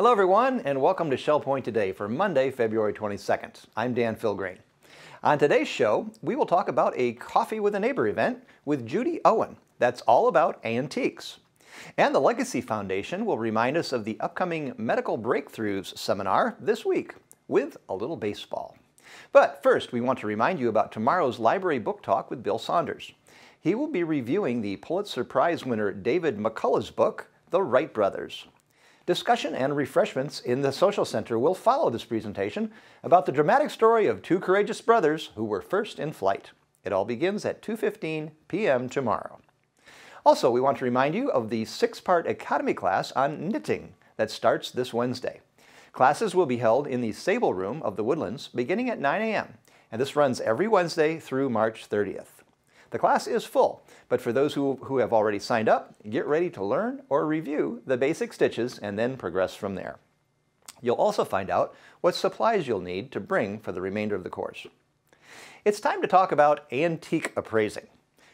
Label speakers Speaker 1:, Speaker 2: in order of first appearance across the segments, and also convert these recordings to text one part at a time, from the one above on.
Speaker 1: Hello everyone, and welcome to Shell Point Today for Monday, February 22nd. I'm Dan Filgrain. On today's show, we will talk about a Coffee with a Neighbor event with Judy Owen that's all about antiques. And the Legacy Foundation will remind us of the upcoming Medical Breakthroughs seminar this week with a little baseball. But first, we want to remind you about tomorrow's Library Book Talk with Bill Saunders. He will be reviewing the Pulitzer Prize winner David McCullough's book, The Wright Brothers. Discussion and refreshments in the Social Center will follow this presentation about the dramatic story of two courageous brothers who were first in flight. It all begins at 2:15 p.m. tomorrow. Also, we want to remind you of the 6-part Academy class on knitting that starts this Wednesday. Classes will be held in the Sable Room of the Woodlands beginning at 9 a.m., and this runs every Wednesday through March 30th. The class is full, but for those who have already signed up, get ready to learn or review the basic stitches and then progress from there. You'll also find out what supplies you'll need to bring for the remainder of the course. It's time to talk about antique appraising.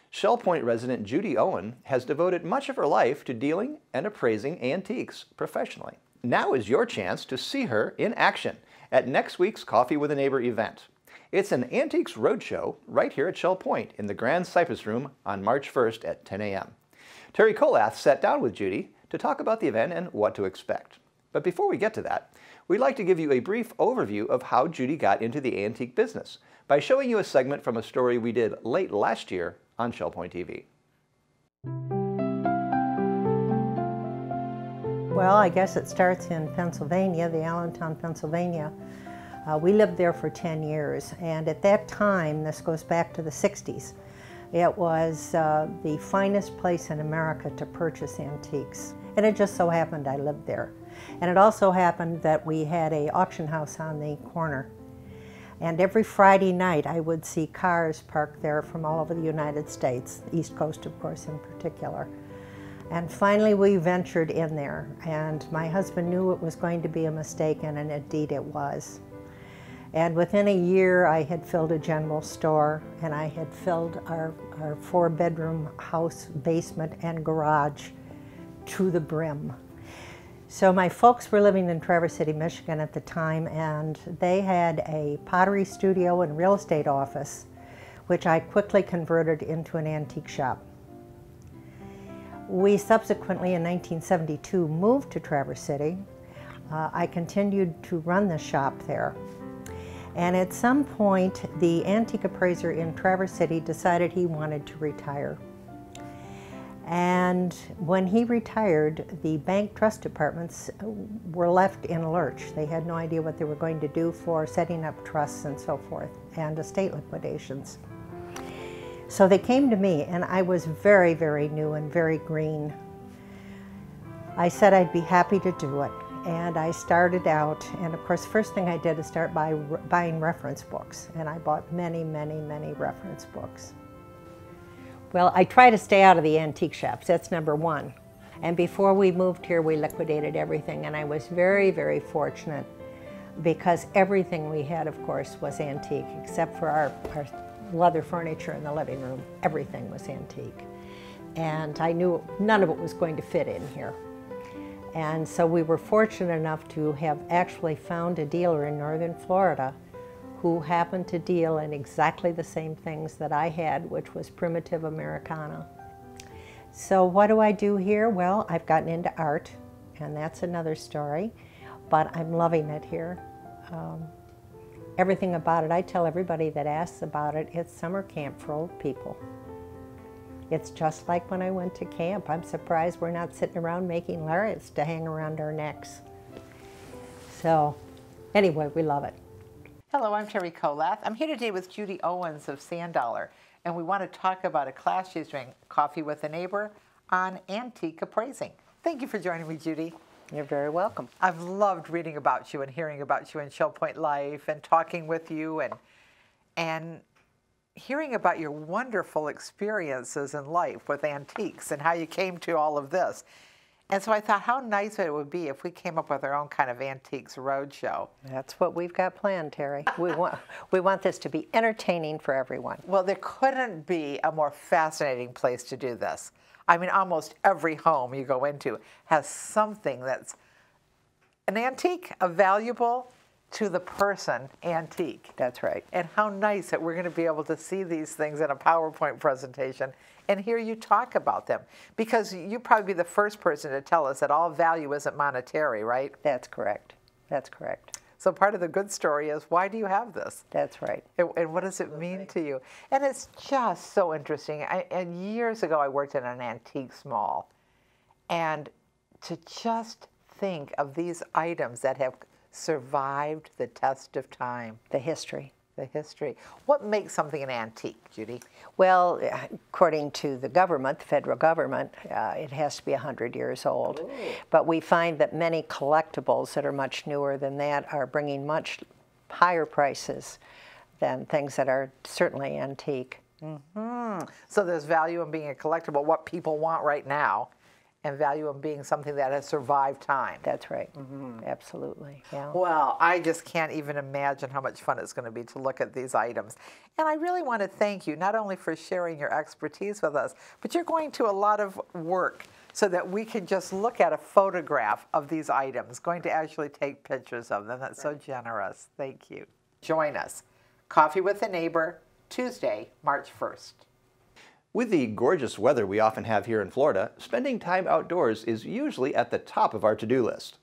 Speaker 1: Shell Point resident Judy Owen has devoted much of her life to dealing and appraising antiques professionally. Now is your chance to see her in action at next week's Coffee with a Neighbor event. It's an Antiques Roadshow right here at Shell Point in the Grand Cypress Room on March 1st at 10 a.m. Terry Colath sat down with Judy to talk about the event and what to expect. But before we get to that, we'd like to give you a brief overview of how Judy got into the antique business by showing you a segment from a story we did late last year on Shell Point TV.
Speaker 2: Well, I guess it starts in Pennsylvania, the Allentown, Pennsylvania. We lived there for 10 years, and at that time, this goes back to the 60s, it was the finest place in America to purchase antiques. And it just so happened I lived there. And it also happened that we had an auction house on the corner. And every Friday night I would see cars parked there from all over the United States, the East Coast of course in particular. And finally we ventured in there, and my husband knew it was going to be a mistake, and indeed it was. And within a year I had filled a general store, and I had filled our 4-bedroom house, basement, and garage to the brim. So my folks were living in Traverse City, Michigan at the time, and they had a pottery studio and real estate office, which I quickly converted into an antique shop. We subsequently, in 1972, moved to Traverse City. I continued to run the shop there. And at some point, the antique appraiser in Traverse City decided he wanted to retire. And when he retired, the bank trust departments were left in a lurch. They had no idea what they were going to do for setting up trusts and so forth, and estate liquidations. So they came to me, and I was very, very new and very green. I said I'd be happy to do it. And I started out, and of course, first thing I did is start by buying reference books. And I bought many, many, many reference books. Well, I try to stay out of the antique shops, that's number one. And before we moved here, we liquidated everything. And I was very, very fortunate because everything we had, of course, was antique, except for our leather furniture in the living room. Everything was antique. And I knew none of it was going to fit in here. And so we were fortunate enough to have actually found a dealer in northern Florida who happened to deal in exactly the same things that I had, which was primitive Americana. So what do I do here? Well, I've gotten into art, and that's another story, but I'm loving it here. Everything about it, I tell everybody that asks about it, it's summer camp for old people. It's just like when I went to camp. I'm surprised we're not sitting around making lariats to hang around our necks. So anyway, we love it.
Speaker 3: Hello, I'm Terry Colath. I'm here today with Judy Owens of Sand Dollar, and we want to talk about a class she's doing, Coffee with a Neighbor, on antique appraising. Thank you for joining me, Judy.
Speaker 2: You're very welcome.
Speaker 3: I've loved reading about you and hearing about you in Shell Point Life and talking with you and hearing about your wonderful experiences in life with antiques and how you came to all of this. And so I thought how nice it would be if we came up with our own kind of antiques roadshow.
Speaker 2: That's what we've got planned, Terry. We want this to be entertaining for everyone.
Speaker 3: Well, there couldn't be a more fascinating place to do this. I mean, almost every home you go into has something that's an antique, a valuable to the person antique.
Speaker 2: That's right.
Speaker 3: And how nice that we're going to be able to see these things in a PowerPoint presentation and hear you talk about them. Because you'd probably be the first person to tell us that all value isn't monetary, right?
Speaker 2: That's correct. That's correct.
Speaker 3: So part of the good story is, why do you have this?
Speaker 2: That's right.
Speaker 3: And what does it mean to you? And it's just so interesting. And years ago, I worked in an antiques mall. And to just think of these items that have survived the test of time.
Speaker 2: The history.
Speaker 3: The history. What makes something an antique, Judy?
Speaker 2: Well, according to the government, the federal government, it has to be 100 years old. Ooh. But we find that many collectibles that are much newer than that are bringing much higher prices than things that are certainly antique.
Speaker 3: Mm-hmm. So there's value in being a collectible, what people want right now, and value in being something that has survived time.
Speaker 2: That's right. Mm-hmm. Absolutely. Yeah.
Speaker 3: Well, I just can't even imagine how much fun it's going to be to look at these items. And I really want to thank you, not only for sharing your expertise with us, but you're going to a lot of work so that we can just look at a photograph of these items, going to actually take pictures of them. That's so generous. Thank you. Join us. Coffee with a Neighbor, Tuesday, March 1st.
Speaker 1: With the gorgeous weather we often have here in Florida, spending time outdoors is usually at the top of our to-do list.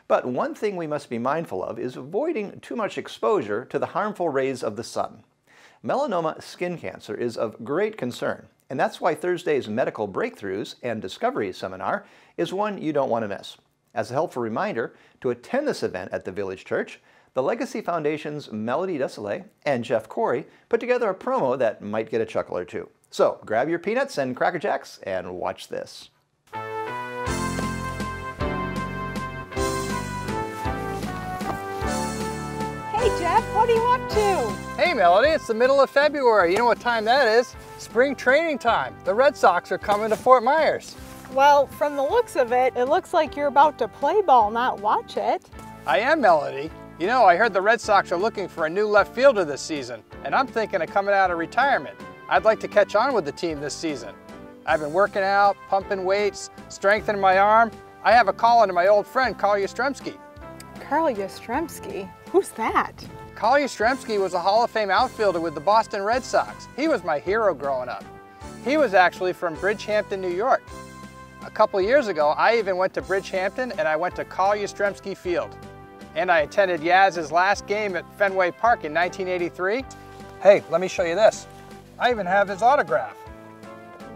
Speaker 1: But one thing we must be mindful of is avoiding too much exposure to the harmful rays of the sun. Melanoma skin cancer is of great concern, and that's why Thursday's Medical Breakthroughs and Discovery Seminar is one you don't want to miss. As a helpful reminder, to attend this event at the Village Church, the Legacy Foundation's Melody Desilets and Jeff Cory put together a promo that might get a chuckle or two. So grab your peanuts and Cracker Jacks and watch this.
Speaker 4: Hey Jeff, what are you up to?
Speaker 5: Hey Melody, it's the middle of February. You know what time that is? Spring training time. The Red Sox are coming to Fort Myers.
Speaker 4: Well, from the looks of it, it looks like you're about to play ball, not watch it.
Speaker 5: I am, Melody. You know, I heard the Red Sox are looking for a new left fielder this season, and I'm thinking of coming out of retirement. I'd like to catch on with the team this season. I've been working out, pumping weights, strengthening my arm. I have a call into my old friend, Carl Yastrzemski.
Speaker 4: Carl Yastrzemski? Who's that?
Speaker 5: Carl Yastrzemski was a Hall of Fame outfielder with the Boston Red Sox. He was my hero growing up. He was actually from Bridgehampton, New York. A couple years ago, I even went to Bridgehampton and I went to Carl Yastrzemski Field. And I attended Yaz's last game at Fenway Park in 1983. Hey, let me show you this. I even have his autograph.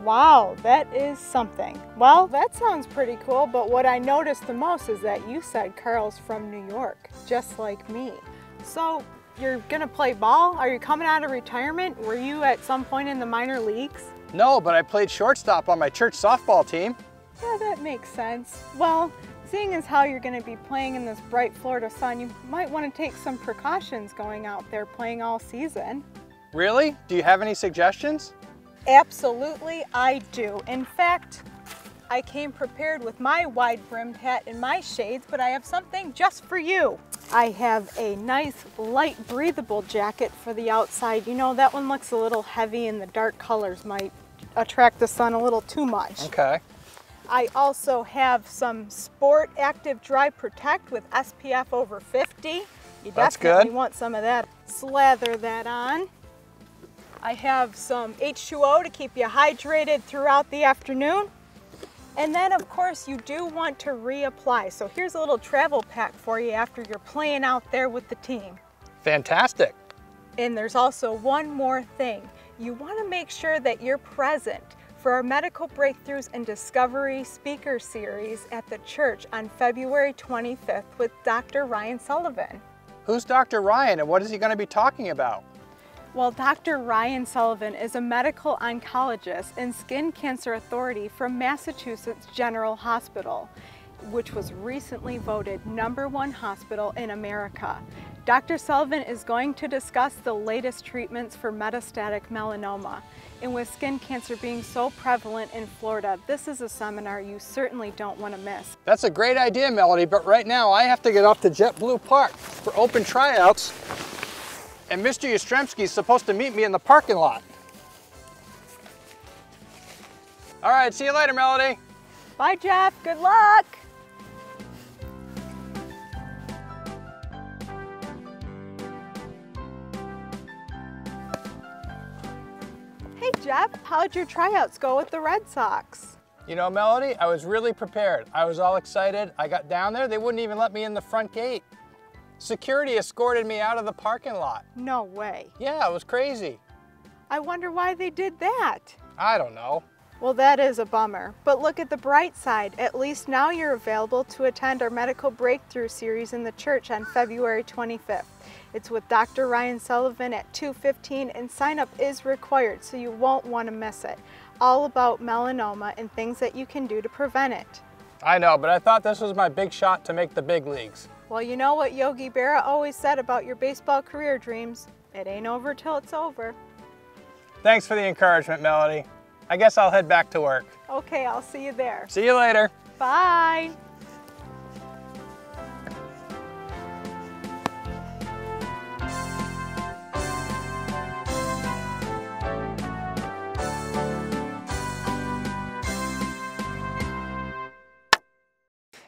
Speaker 4: Wow, that is something. Well, that sounds pretty cool, but what I noticed the most is that you said Carl's from New York, just like me. So, you're gonna play ball? Are you coming out of retirement? Were you at some point in the minor leagues?
Speaker 5: No, but I played shortstop on my church softball team.
Speaker 4: Yeah, that makes sense. Well, seeing as how you're gonna be playing in this bright Florida sun, you might wanna take some precautions going out there playing all season.
Speaker 5: Really? Do you have any suggestions?
Speaker 4: Absolutely, I do. In fact, I came prepared with my wide-brimmed hat and my shades, but I have something just for you. I have a nice, light, breathable jacket for the outside. You know, that one looks a little heavy and the dark colors might attract the sun a little too much.
Speaker 5: Okay.
Speaker 4: I also have some Sport Active Dry Protect with SPF over 50. You
Speaker 5: That's
Speaker 4: definitely
Speaker 5: good.
Speaker 4: want some of that. Slather that on. I have some H2O to keep you hydrated throughout the afternoon. And then of course you do want to reapply. So here's a little travel pack for you after you're playing out there with the team.
Speaker 5: Fantastic.
Speaker 4: And there's also one more thing. You want to make sure that you're present for our Medical Breakthroughs and Discovery Speaker Series at the church on February 25th with Dr. Ryan Sullivan.
Speaker 5: Who's Dr. Ryan and what is he going to be talking about?
Speaker 4: Well, Dr. Ryan Sullivan is a medical oncologist and skin cancer authority from Massachusetts General Hospital, which was recently voted #1 hospital in America. Dr. Sullivan is going to discuss the latest treatments for metastatic melanoma. And with skin cancer being so prevalent in Florida, this is a seminar you certainly don't want to miss.
Speaker 5: That's a great idea, Melody, but right now I have to get off to JetBlue Park for open tryouts. And Mr. Yastrzemski is supposed to meet me in the parking lot. All right, see you later, Melody.
Speaker 4: Bye, Jeff. Good luck. Hey Jeff, how'd your tryouts go with the Red Sox?
Speaker 5: You know, Melody, I was really prepared. I was all excited. I got down there, they wouldn't even let me in the front gate. Security escorted me out of the parking lot.
Speaker 4: No way.
Speaker 5: Yeah, it was crazy.
Speaker 4: I wonder why they did that.
Speaker 5: I don't know.
Speaker 4: Well, that is a bummer, but look at the bright side. At least now you're available to attend our Medical Breakthrough series in the church on February 25th. It's with Dr. Ryan Sullivan at 2:15 and sign up is required, so you won't want to miss it. All about melanoma and things that you can do to prevent it.
Speaker 5: I know, but I thought this was my big shot to make the big leagues.
Speaker 4: Well, you know what Yogi Berra always said about your baseball career dreams? It ain't over till it's over.
Speaker 5: Thanks for the encouragement, Melody. I guess I'll head back to work.
Speaker 4: Okay, I'll see you there.
Speaker 5: See you later.
Speaker 4: Bye.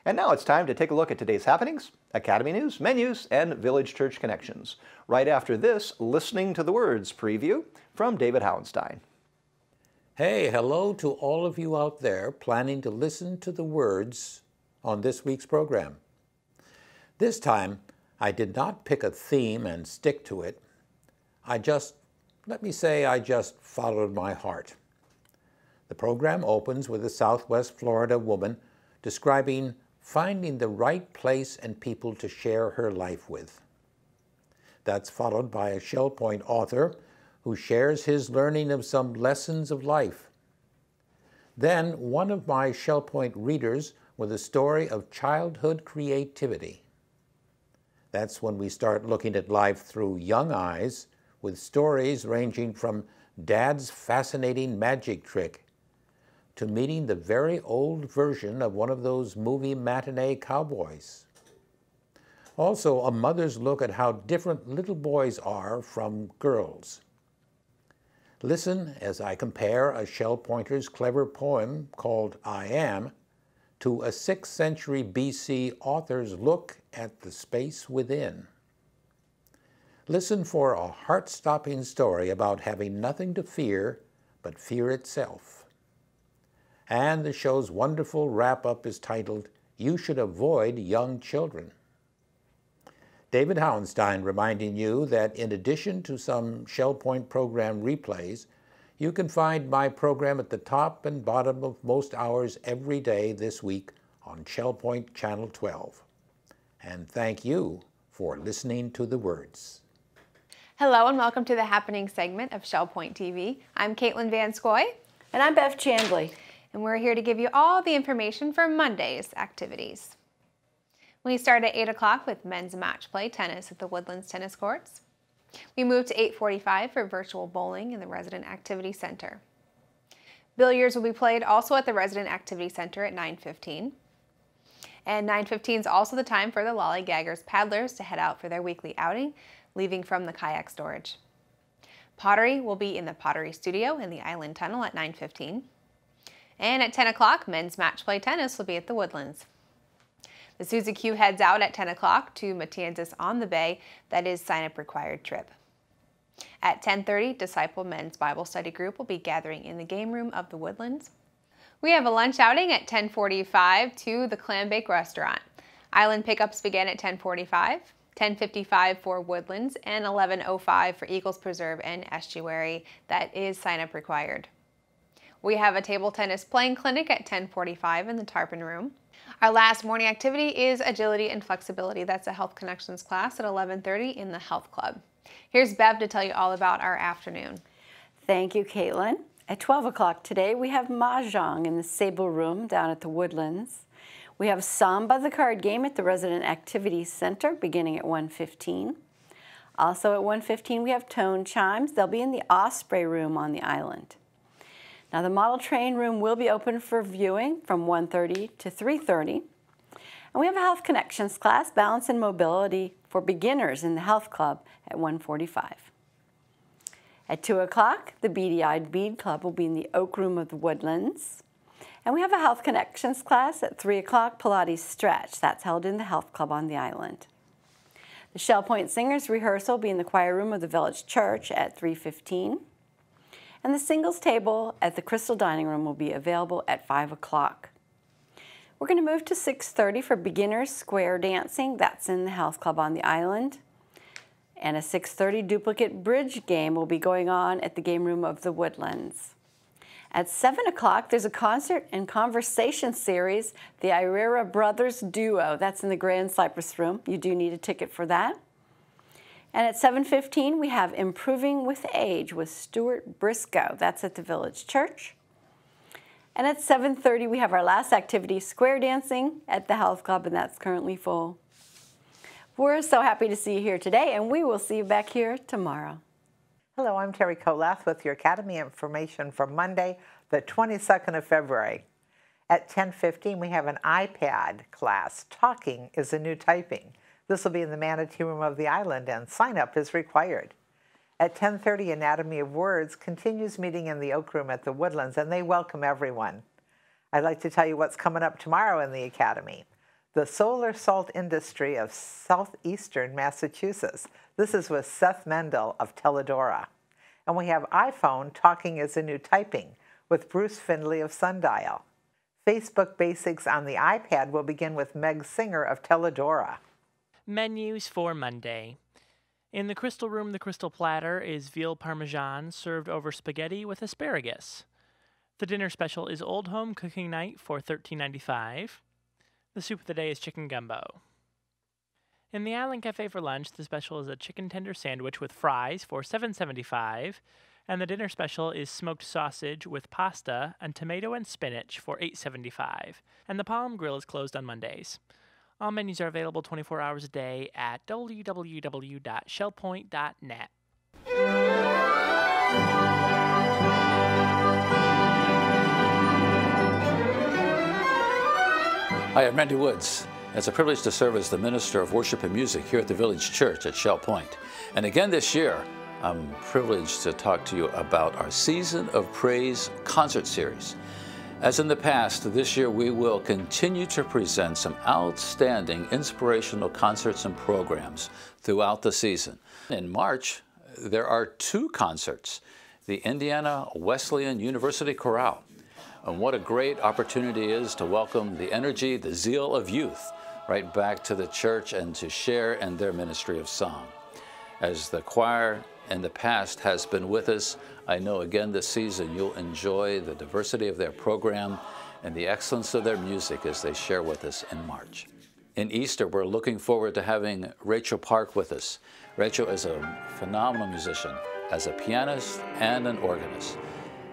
Speaker 1: And now it's time to take a look at today's happenings, Academy News, menus, and Village Church connections. Right after this, Listening to the Words preview from David Howenstein.
Speaker 6: Hey, hello to all of you out there planning to listen to the words on this week's program. This time, I did not pick a theme and stick to it. I just followed my heart. The program opens with a Southwest Florida woman describing finding the right place and people to share her life with. That's followed by a Shell Point author who shares his learning of some lessons of life. Then one of my Shell Point readers with a story of childhood creativity. That's when we start looking at life through young eyes, with stories ranging from Dad's fascinating magic trick to meeting the very old version of one of those movie matinee cowboys. Also, a mother's look at how different little boys are from girls. Listen as I compare a Shell Pointer's clever poem called I Am to a 6th century BC author's look at the space within. Listen for a heart-stopping story about having nothing to fear but fear itself. And the show's wonderful wrap-up is titled, You Should Avoid Young Children. David Howenstein reminding you that in addition to some Shell Point program replays, you can find my program at the top and bottom of most hours every day this week on Shell Point Channel 12. And thank you for listening to the words.
Speaker 7: Hello and welcome to the Happening segment of Shell Point TV. I'm Caitlin Van Scoy.
Speaker 8: And I'm Bev Chandley.
Speaker 7: And we're here to give you all the information for Monday's activities. We start at 8 o'clock with men's match play tennis at the Woodlands Tennis Courts. We move to 8:45 for virtual bowling in the Resident Activity Center. Billiards will be played also at the Resident Activity Center at 9:15. And 9:15 is also the time for the Lollygaggers paddlers to head out for their weekly outing, leaving from the kayak storage. Pottery will be in the Pottery Studio in the Island Tunnel at 9:15. And at 10 o'clock, men's match play tennis will be at the Woodlands. The Suzy Q heads out at 10 o'clock to Matanzas on the Bay. That is sign-up required trip. At 10:30, Disciple Men's Bible Study Group will be gathering in the game room of the Woodlands. We have a lunch outing at 10:45 to the Clam Bake Restaurant. Island pickups begin at 10:45, 10:55 for Woodlands, and 11:05 for Eagles Preserve and Estuary. That is sign-up required. We have a table tennis playing clinic at 10:45 in the Tarpon Room. Our last morning activity is Agility and Flexibility. That's a Health Connections class at 11:30 in the Health Club. Here's Bev to tell you all about our afternoon.
Speaker 8: Thank you, Caitlin. At 12 o'clock today, we have Mahjong in the Sable Room down at the Woodlands. We have Samba the card game at the Resident Activity Center beginning at 1:15. Also at 1:15, we have Tone Chimes. They'll be in the Osprey Room on the island. Now the model train room will be open for viewing from 1:30 to 3:30. And we have a Health Connections class, Balance and Mobility for Beginners in the Health Club at 1:45. At 2 o'clock, the Beady-Eyed Bead Club will be in the Oak Room of the Woodlands. And we have a Health Connections class at 3 o'clock, Pilates Stretch. That's held in the Health Club on the island. The Shell Point Singers rehearsal will be in the choir room of the Village Church at 3:15. And the singles table at the Crystal Dining Room will be available at 5 o'clock. We're going to move to 6:30 for beginners square dancing. That's in the Health Club on the island. And a 6:30 duplicate bridge game will be going on at the game room of the Woodlands. At 7 o'clock, there's a concert and conversation series, the Irera Brothers Duo. That's in the Grand Cypress Room. You do need a ticket for that. And at 7:15, we have Improving with Age with Stuart Briscoe. That's at the Village Church. And at 7:30, we have our last activity, square dancing at the Health Club, and that's currently full. We're so happy to see you here today, and we will see you back here tomorrow.
Speaker 3: Hello, I'm Terry Kolath with your Academy information for Monday, the 22nd of February. At 10:15, we have an iPad class, Talking is the New Typing. This will be in the Manatee Room of the Island, and sign-up is required. At 10:30, Anatomy of Words continues meeting in the Oak Room at the Woodlands, and they welcome everyone. I'd like to tell you what's coming up tomorrow in the Academy. The solar salt industry of southeastern Massachusetts. This is with Seth Mendel of Teledora. And we have iPhone, Talking is the New Typing, with Bruce Findlay of Sundial. Facebook Basics on the iPad will begin with Meg Singer of Teledora.
Speaker 9: Menus for Monday. In the Crystal Room, the Crystal Platter is veal parmesan served over spaghetti with asparagus. The dinner special is Old Home Cooking Night for $13.95. The soup of the day is chicken gumbo. In the Island Cafe for lunch, the special is a chicken tender sandwich with fries for $7.75, and the dinner special is smoked sausage with pasta and tomato and spinach for $8.75, and the Palm Grill is closed on Mondays. All menus are available 24 hours a day at www.shellpoint.net.
Speaker 10: Hi, I'm Randy Woods. It's a privilege to serve as the Minister of Worship and Music here at the Village Church at Shell Point. And again this year, I'm privileged to talk to you about our Season of Praise concert series. As in the past, this year we will continue to present some outstanding inspirational concerts and programs throughout the season. In March, there are 2 concerts, the Indiana Wesleyan University Chorale. And what a great opportunity it is to welcome the energy, the zeal of youth right back to the church and to share in their ministry of song. As the choir in the past has been with us, I know again this season you'll enjoy the diversity of their program and the excellence of their music as they share with us in March. In Easter, we're looking forward to having Rachel Park with us. Rachel is a phenomenal musician as a pianist and an organist.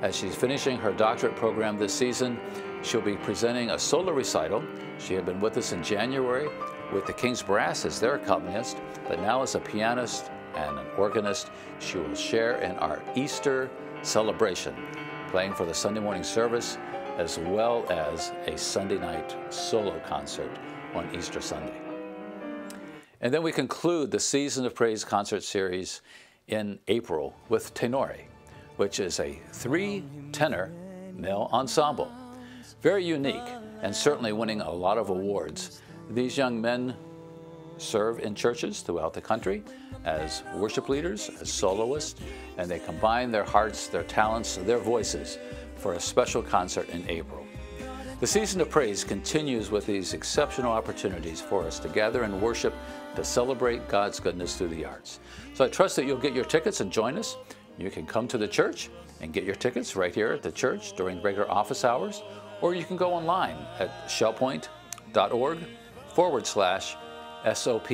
Speaker 10: As she's finishing her doctorate program this season, she'll be presenting a solo recital. She had been with us in January with the King's Brass as their accompanist, but now as a pianist and an organist, she will share in our Easter celebration, playing for the Sunday morning service, as well as a Sunday night solo concert on Easter Sunday. And then we conclude the Season of Praise concert series in April with Tenore, which is a 3-tenor male ensemble. Very unique and certainly winning a lot of awards. These young men serve in churches throughout the country as worship leaders, as soloists, and they combine their hearts, their talents, their voices for a special concert in April. The Season of Praise continues with these exceptional opportunities for us to gather and worship, to celebrate God's goodness through the arts. So I trust that you'll get your tickets and join us. You can come to the church and get your tickets right here at the church during regular office hours, or you can go online at shellpoint.org/SOP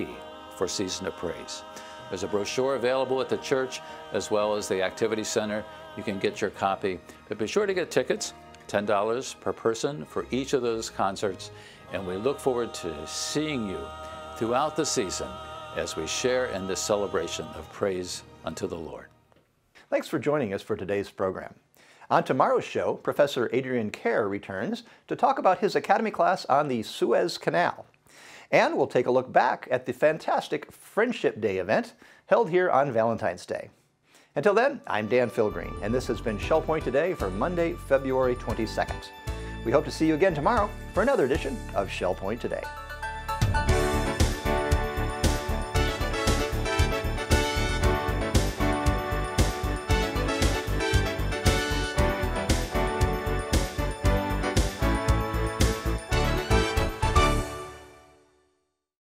Speaker 10: for Season of Praise. There's a brochure available at the church as well as the Activity Center. You can get your copy, but be sure to get tickets, $10 per person for each of those concerts, and we look forward to seeing you throughout the season as we share in this celebration of praise unto the Lord.
Speaker 1: Thanks for joining us for today's program. On tomorrow's show, Professor Adrian Kerr returns to talk about his Academy class on the Suez Canal. And we'll take a look back at the fantastic Friendship Day event held here on Valentine's Day. Until then, I'm Dan Filgreen, and this has been Shell Point Today for Monday, February 22nd. We hope to see you again tomorrow for another edition of Shell Point Today.